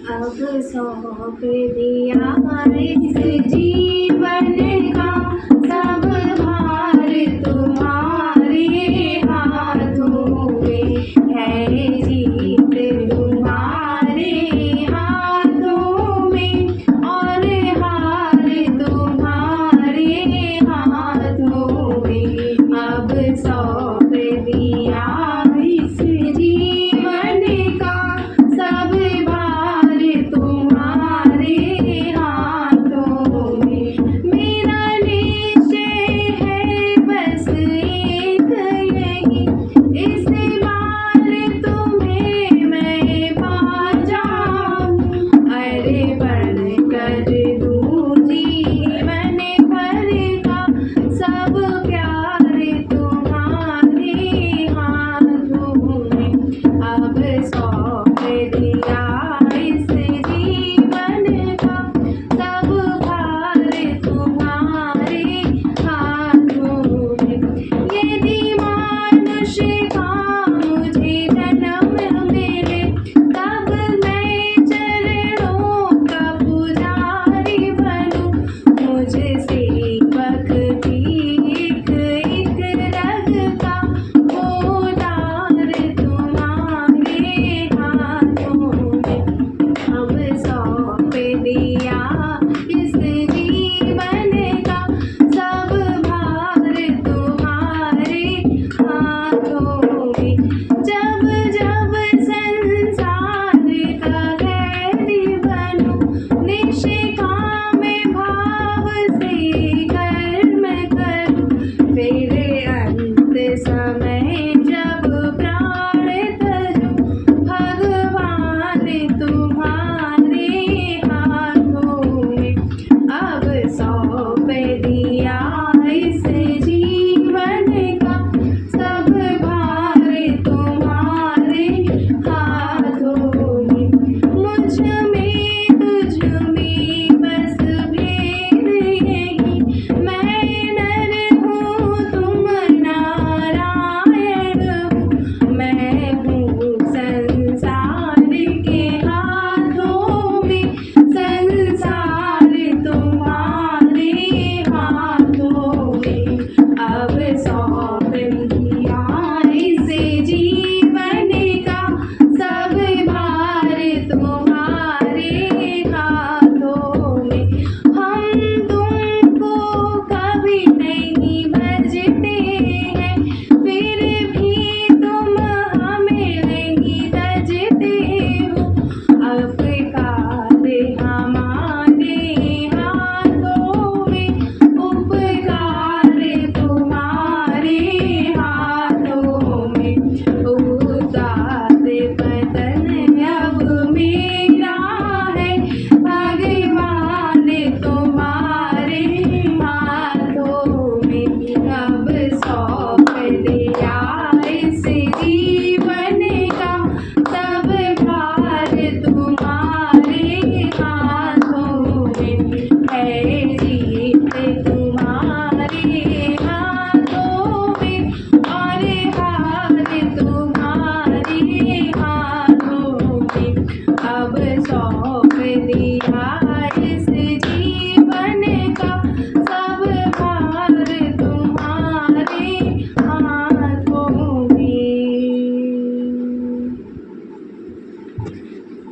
अब सौंप दिया इस जीवन का सब भार तुम्हारे हाथों में है। जीत तुम्हारे हाथों में और हार तुम्हारे हाथों में। अब सौंप दिया इस जीवन का सब भार तुम्हारे हाथों में। मेरा निश्चय है बस एक यही, इस बार तुम्हें मैं पा जाऊं। अरे बढ़कर दूं जीवन भर का सब प्यार तुम्हारे हाथों में। अब सौंप दिया इस जीवन का सब भार तुम्हारे हाथों में। यदि मानुष का मुझे जन्म मिले तब मैं चरणों का पुजारी बनूं। मुझसे सेवक की एक एक रग का उदार तुम्हारे हाथों में। अब सौंप दिया इस जीवन का सब भार तुम्हारे हाथों में। जब जब संसार का कैदी बनूं, निष्काम भाव से कर्म करूं। फिर अंत समय जब प्राण तरूं, भगवान तुम्हारे हाथों में। अब सौंप दिया इस जीवन का सब भार तुम्हारे हाथों में। मुझ में तुझ में बस भेद यही, मैं नर हूँ तुम नारायण हो। मैं हूँ संसार के हाथों में, संसार तुम्हारे हाथों में। अब सौंप दिया इस जीवन का सब भार तुम्हारे हाथों में। हम तुमको कभी नहीं भजते हैं, फिर भी तुम हमें नहीं तजते हो। अपकार हमारे हाथों में, उपकार तुम्हारे हाथों में। उतार पतन अब मेरा है, भगवान तुम्हारे हाथों में। अब सौंप दिया इस जीवन का सब भार तुम्हारे हाथों में है। जीत तुम्हारे हाथों में और हार तुम्हारे हाथों में। अब सौंप दिया इस जीवन का सब भार तुम्हारे हाथों में।